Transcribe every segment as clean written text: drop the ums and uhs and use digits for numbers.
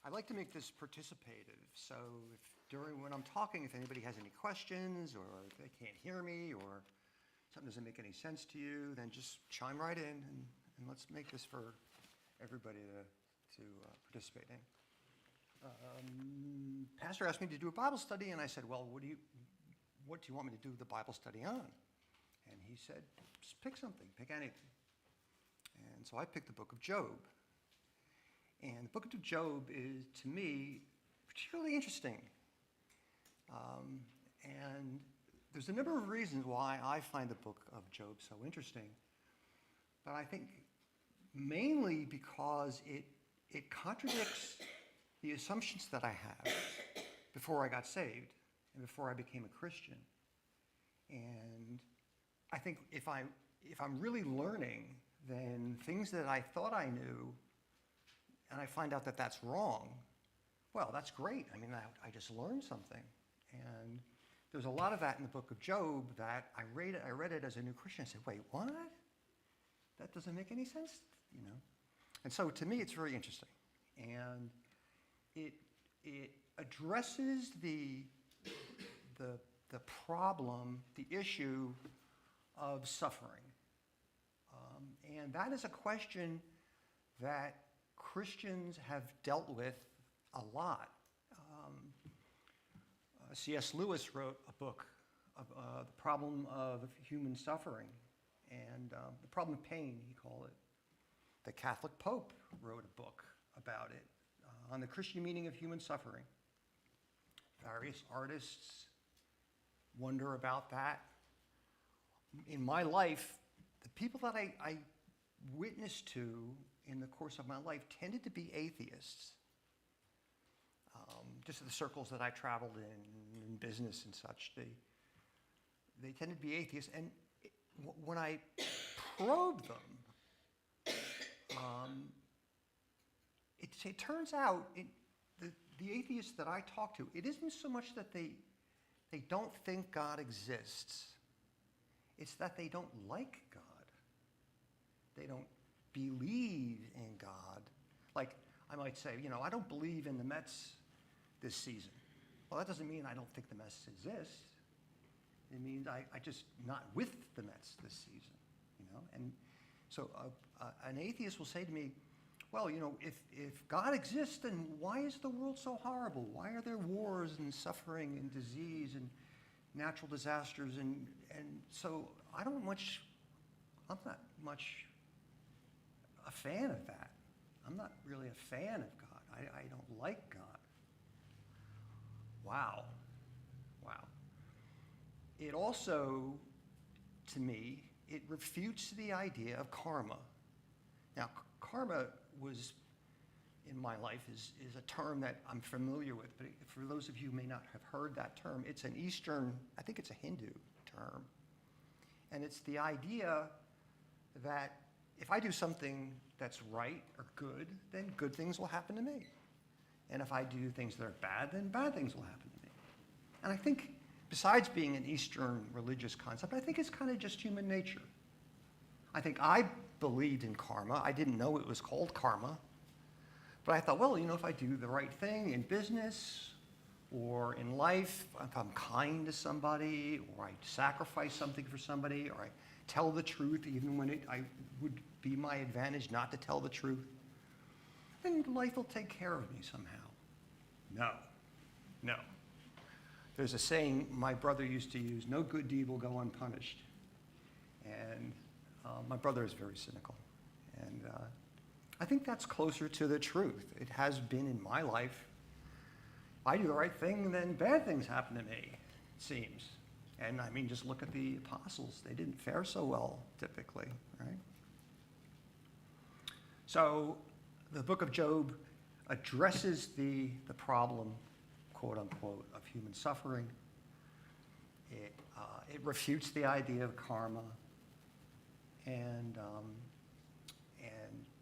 I like to make this participative, so when I'm talking, if anybody has any questions, or if they can't hear me, or something doesn't make any sense to you, then just chime right in, and let's make this for everybody to participate in. Pastor asked me to do a Bible study, and I said, well, what do you want me to do the Bible study on? And he said, just pick something, pick anything. And so I picked the book of Job. And the book of Job is, to me, particularly interesting. And there's a number of reasons why I find the book of Job so interesting. But I think mainly because it contradicts the assumptions that I had before I got saved and before I became a Christian. And I think if I'm really learning, then things that I thought I knew, and I find out that that's wrong, well, that's great. I mean, I just learned something. And there's a lot of that in the book of Job that I read it as a new Christian. I said, wait, what? That doesn't make any sense, you know? And so to me, it's very interesting. And it addresses the problem, the issue of suffering. And that is a question that Christians have dealt with a lot. C.S. Lewis wrote a book of the problem of human suffering and the problem of pain, he called it. The Catholic Pope wrote a book about it, on the Christian meaning of human suffering. Various artists wonder about that. In my life, the people that I witnessed to in the course of my life tended to be atheists. Just the circles that I traveled in business and such, they tended to be atheists. And when I probed them, it turns out the atheists that I talk to, it isn't so much that they don't think God exists. It's that they don't like God. They don't believe in God. Like I might say, I don't believe in the Mets this season. Well, that doesn't mean I don't think the Mets exist. It means I just not with the Mets this season, And so an atheist will say to me, well, if God exists, then why is the world so horrible? Why are there wars and suffering and disease and natural disasters? And so I'm not much a fan of that. I'm not really a fan of God. I don't like God. Wow. It also, to me, it refutes the idea of karma. Now, karma was, in my life, is a term that I'm familiar with, but for those of you who may not have heard that term, it's an Eastern, I think it's a Hindu term. And it's the idea that if I do something that's right or good, then good things will happen to me. And if I do things that are bad, then bad things will happen to me. And I think, besides being an Eastern religious concept, I think it's kind of just human nature. I think I believed in karma. I didn't know it was called karma. But I thought, well, if I do the right thing in business or in life, if I'm kind to somebody, or I sacrifice something for somebody, or I tell the truth even when I would be my advantage not to tell the truth, then life will take care of me somehow. No. There's a saying my brother used to use, no good deed will go unpunished. And my brother is very cynical. And I think that's closer to the truth. It has been in my life. If I do the right thing, then bad things happen to me, it seems. And I mean, just look at the apostles. They didn't fare so well, typically, right? So the book of Job addresses the problem, quote unquote, of human suffering. It refutes the idea of karma. And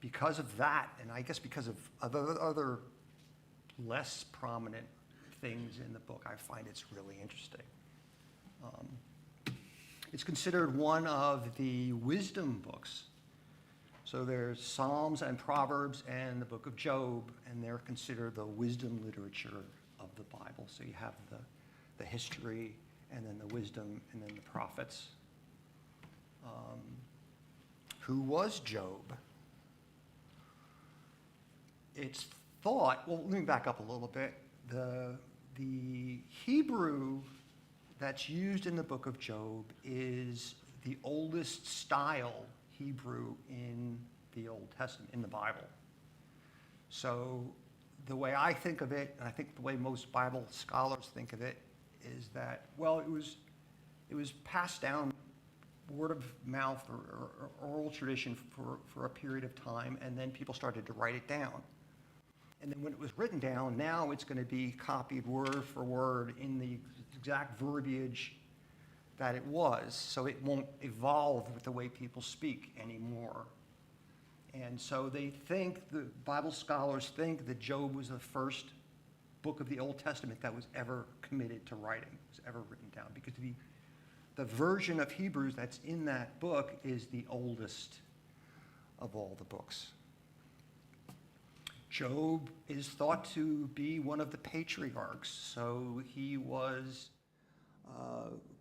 because of that, and I guess because of other less prominent things in the book, I find it's really interesting. It's considered one of the wisdom books. So there's Psalms and Proverbs and the book of Job, and they're considered the wisdom literature of the Bible. So you have the history, and then the wisdom, and then the prophets. Who was Job? It's thought, well, let me back up a little bit. The Hebrew that's used in the book of Job is the oldest style Hebrew in the Old Testament, in the Bible. So the way I think of it, and I think the way most Bible scholars think of it, is that, well, it was passed down word of mouth or oral tradition for a period of time, and then people started to write it down. And then when it was written down, now it's going to be copied word for word in the exact verbiage that it was, so it won't evolve with the way people speak anymore. And so they think, the Bible scholars think, that Job was the first book of the Old Testament that was ever committed to writing, was ever written down, because the version of Hebrews that's in that book is the oldest of all the books. Job is thought to be one of the patriarchs, so he was,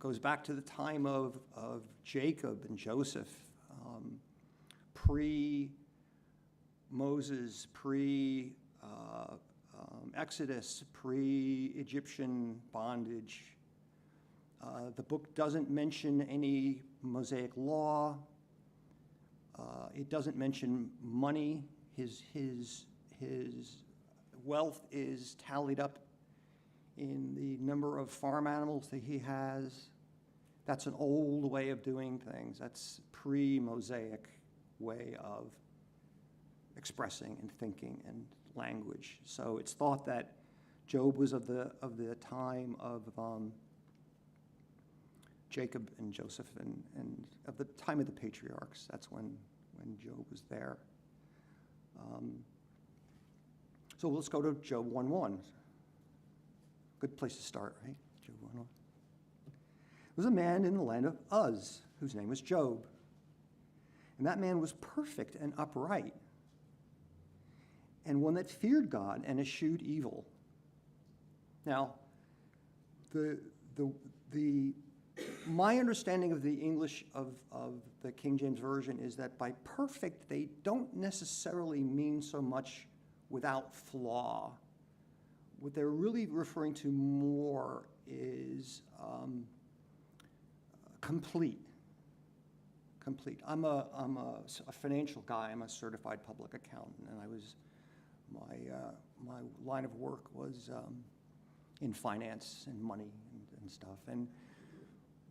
goes back to the time of Jacob and Joseph, pre-Moses, pre-Exodus, pre-Egyptian bondage. The book doesn't mention any Mosaic law. It doesn't mention money. His wealth is tallied up in the number of farm animals that he has. That's an old way of doing things. That's pre-Mosaic way of expressing and thinking and language. So it's thought that Job was of the time of Jacob and Joseph and of the time of the patriarchs. That's when Job was there. So let's go to Job 1:1. Good place to start, right? Job 1:1. There was a man in the land of Uz, whose name was Job. And that man was perfect and upright, and one that feared God and eschewed evil. Now, my understanding of the English of the King James Version is that by perfect, they don't necessarily mean so much without flaw. What they're really referring to more is complete. Complete. I'm a financial guy. I'm a certified public accountant, and my line of work was in finance and money and stuff. And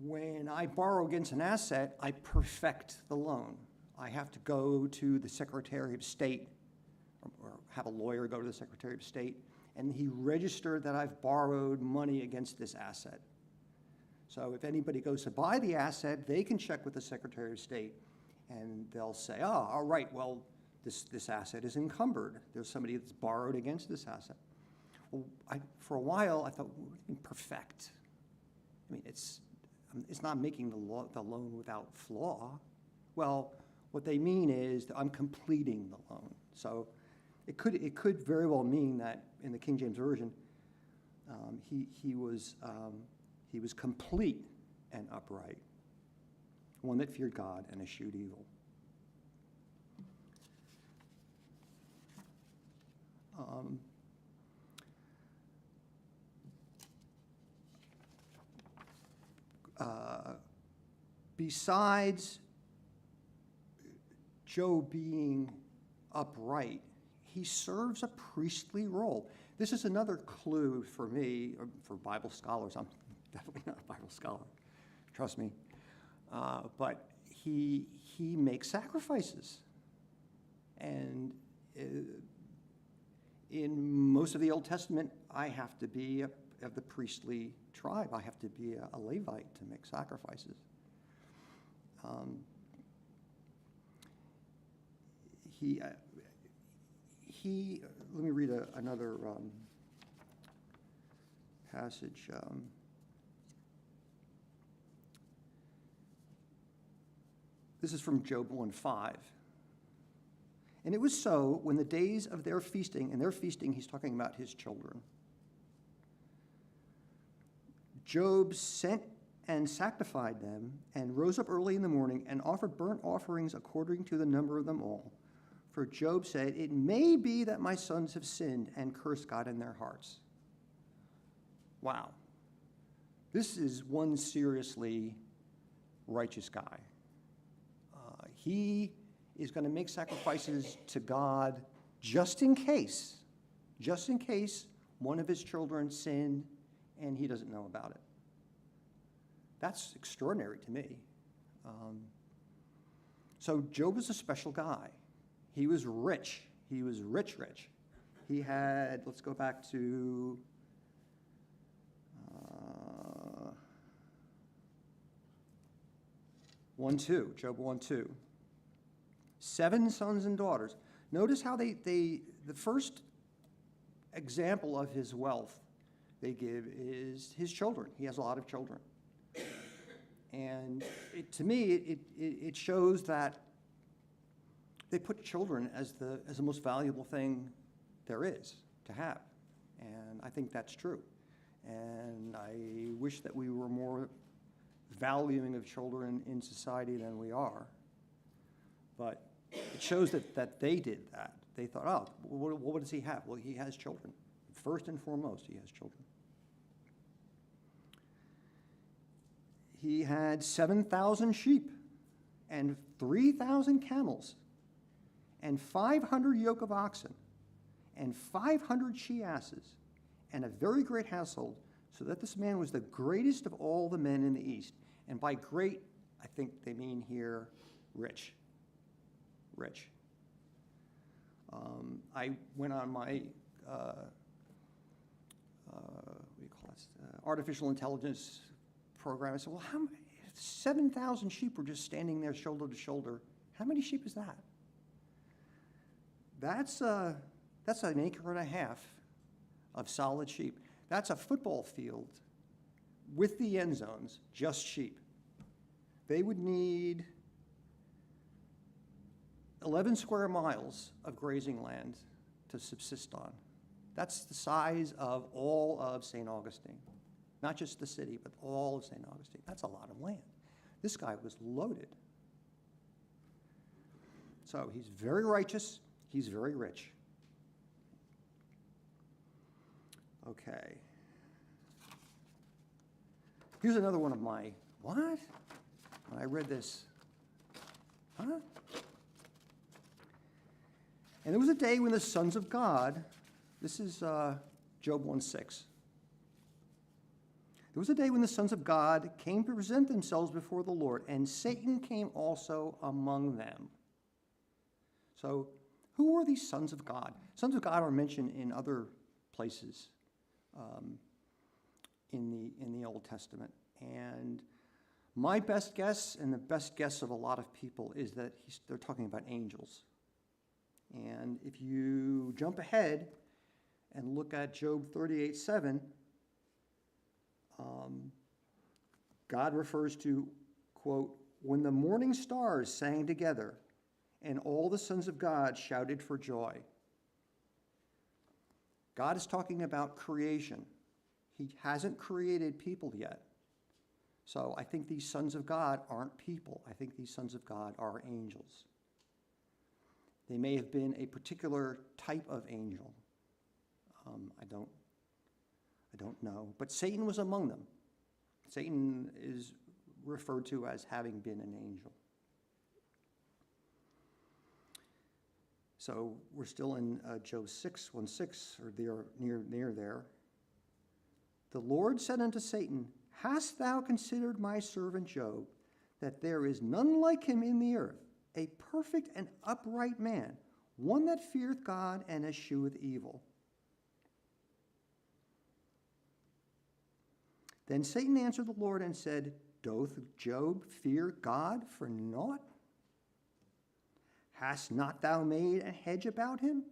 when I borrow against an asset, I perfect the loan. I have to go to the Secretary of State, or have a lawyer go to the Secretary of State, and he registered that I've borrowed money against this asset. So if anybody goes to buy the asset, they can check with the Secretary of State, and they'll say, oh, all right, well, this asset is encumbered. There's somebody that's borrowed against this asset. Well, for a while, I thought, what do you mean perfect? I mean, it's not making the loan without flaw. Well, what they mean is that I'm completing the loan. So it could very well mean that in the King James Version, he was complete and upright, one that feared God and eschewed evil. Besides Job being upright, he serves a priestly role. This is another clue for me, or for Bible scholars. I'm definitely not a Bible scholar, trust me. But he makes sacrifices. And in most of the Old Testament, I have to be of the priestly tribe. I have to be a Levite to make sacrifices. Let me read another passage. This is from Job 1:5. And it was so when the days of their feasting, and their feasting, he's talking about his children. Job sent and sanctified them, and rose up early in the morning, and offered burnt offerings according to the number of them all. For Job said, "It may be that my sons have sinned and cursed God in their hearts." Wow. This is one seriously righteous guy. He is going to make sacrifices to God just in case one of his children sinned and he doesn't know about it. That's extraordinary to me. So Job was a special guy. He was rich. He was rich. He had, let's go back to Job 1:2. 7 sons and daughters. Notice how the first example of his wealth they give is his children. He has a lot of children. And to me, it shows that they put children as the most valuable thing there is to have. And I think that's true. And I wish that we were more valuing of children in society than we are. But it shows that they did that. They thought, oh, what does he have? Well, he has children. First and foremost, he has children. He had 7,000 sheep and 3,000 camels and 500 yoke of oxen and 500 she-asses and a very great household, so that this man was the greatest of all the men in the East. And by great, I think they mean here rich. I went on my artificial intelligence program. I said, well, 7,000 sheep were just standing there shoulder to shoulder. How many sheep is that? That's an acre and a half of solid sheep. That's a football field with the end zones, just sheep. They would need 11 square miles of grazing land to subsist on. That's the size of all of St. Augustine. Not just the city, but all of St. Augustine. That's a lot of land. This guy was loaded. So he's very righteous. He's very rich. Okay. Here's another one of my, what? When I read this, huh? And there was a day when the sons of God, this is Job 1:6. There was a day when the sons of God came to present themselves before the Lord, and Satan came also among them. So who were these sons of God? Sons of God are mentioned in other places in the Old Testament. And my best guess, and the best guess of a lot of people, is that they're talking about angels. And if you jump ahead and look at Job 38:7, God refers to, quote, when the morning stars sang together and all the sons of God shouted for joy. God is talking about creation. He hasn't created people yet. So I think these sons of God aren't people. I think these sons of God are angels. They may have been a particular type of angel. I don't know. But Satan was among them. Satan is referred to as having been an angel. So we're still in Job 6:1-6, or there, near there. The Lord said unto Satan, hast thou considered my servant Job, that there is none like him in the earth, a perfect and upright man, one that feareth God and escheweth evil? Then Satan answered the Lord and said, doth Job fear God for naught? Hast not thou made a hedge about him,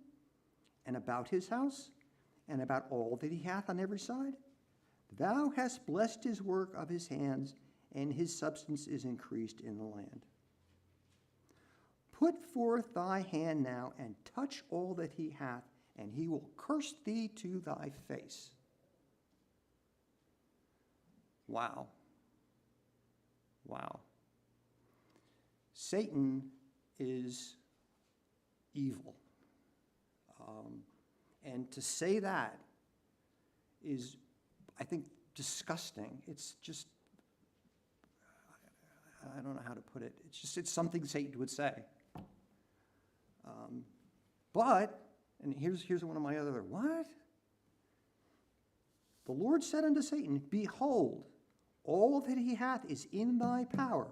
and about his house, and about all that he hath on every side? Thou hast blessed his work of his hands, and his substance is increased in the land. put forth thy hand now, and touch all that he hath, and he will curse thee to thy face. Wow. Wow. Satan is evil. And to say that is, I think, disgusting. It's just, I don't know how to put it. It's something Satan would say. And here's one of my other, what? The Lord said unto Satan, behold, all that he hath is in thy power.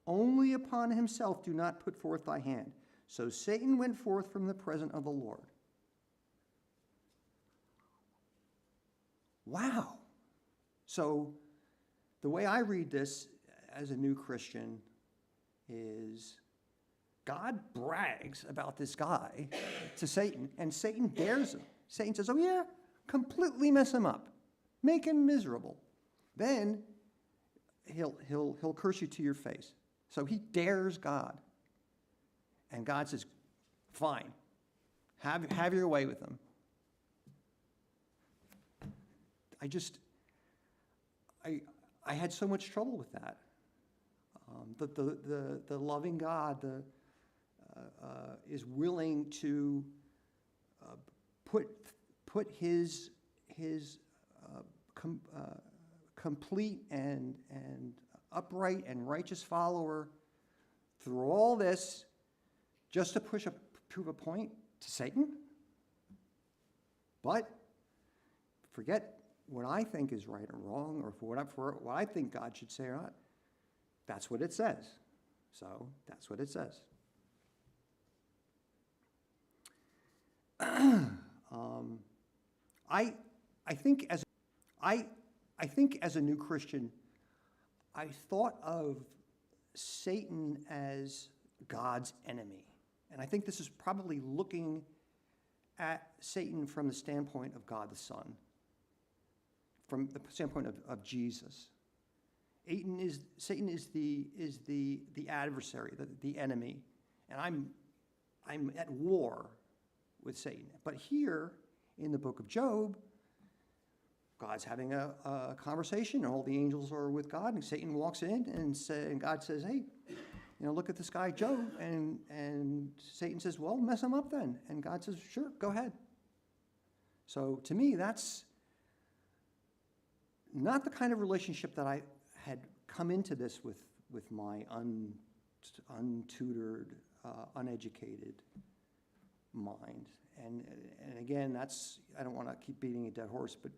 Only upon himself do not put forth thy hand. So Satan went forth from the presence of the Lord. Wow. So the way I read this as a new Christian is God brags about this guy to Satan, and Satan dares him. Satan says, oh yeah, completely mess him up. Make him miserable. Then he'll curse you to your face. So he dares God. And God says, fine, have your way with him. I had so much trouble with that. The loving God is willing to put his complete and upright and righteous follower through all this just to prove a point to Satan. But forget what I think is right or wrong, or for what I think God should say or not. That's what it says. So that's what it says. I think as a new Christian, I thought of Satan as God's enemy. And I think this is probably looking at Satan from the standpoint of God the Son, from the standpoint of Jesus. Satan is the adversary, the enemy, and I'm at war with Satan. But here in the book of Job, God's having a conversation, and all the angels are with God, and Satan walks in, and God says, hey, look at this guy Job, and Satan says, well, mess him up then. And God says, sure, go ahead. So to me, that's not the kind of relationship that I had come into this with my untutored, uneducated mind. And again, I don't want to keep beating a dead horse, but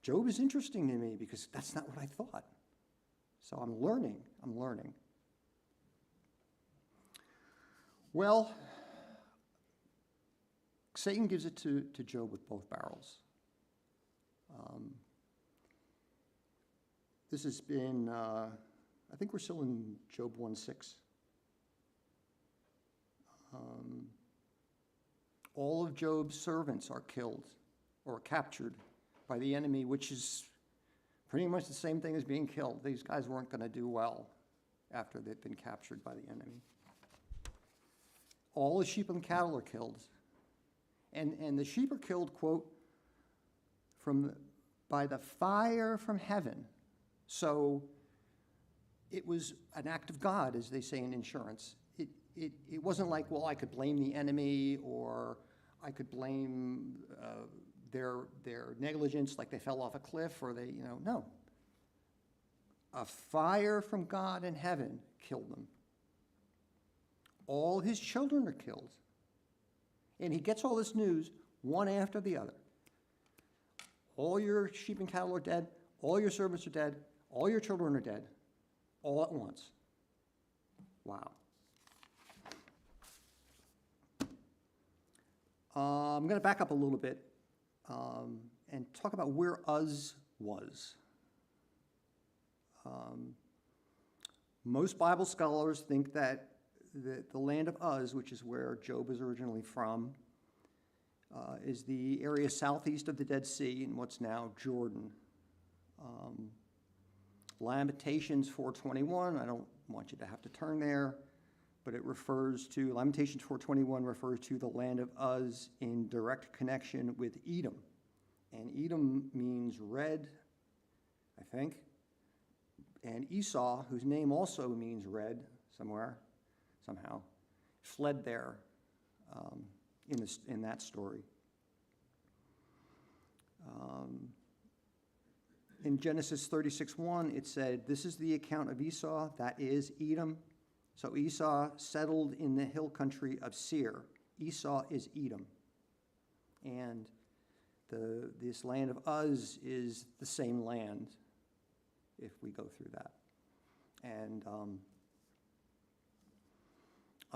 Job is interesting to me because that's not what I thought. So I'm learning. Well, Satan gives it to Job with both barrels. This has been, I think we're still in Job 1:6. All of Job's servants are killed or captured by the enemy, which is pretty much the same thing as being killed. These guys weren't going to do well after they'd been captured by the enemy. All the sheep and cattle are killed. And the sheep are killed, quote, by the fire from heaven. So it was an act of God, as they say in insurance. It wasn't like, well, I could blame the enemy, or I could blame their negligence, like they fell off a cliff, or no. A fire from God in heaven killed them. All his children are killed. And he gets all this news one after the other. All your sheep and cattle are dead. All your servants are dead. All your children are dead. All at once. Wow. I'm going to back up a little bit and talk about where Uz was. Most Bible scholars think that the land of Uz, which is where Job is originally from, is the area southeast of the Dead Sea in what's now Jordan. Lamentations 4:21, I don't want you to have to turn there, but it refers to, Lamentations 4:21 refers to the land of Uz in direct connection with Edom. And Edom means red, I think. And Esau, whose name also means red somewhere, somehow, fled there in that story. In Genesis 36:1, it said, "This is the account of Esau, that is Edom. So Esau settled in the hill country of Seir." Esau is Edom. And this land of Uz is the same land, if we go through that. And I'm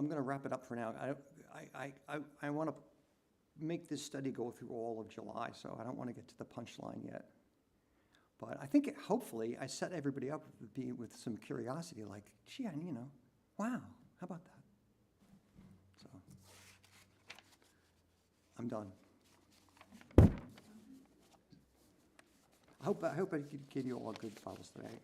going to wrap it up for now. I want to make this study go through all of July, so I don't want to get to the punchline yet. But I think hopefully I set everybody up with some curiosity, like, gee, wow, how about that? So I'm done. I hope I could give you all good Bibles today.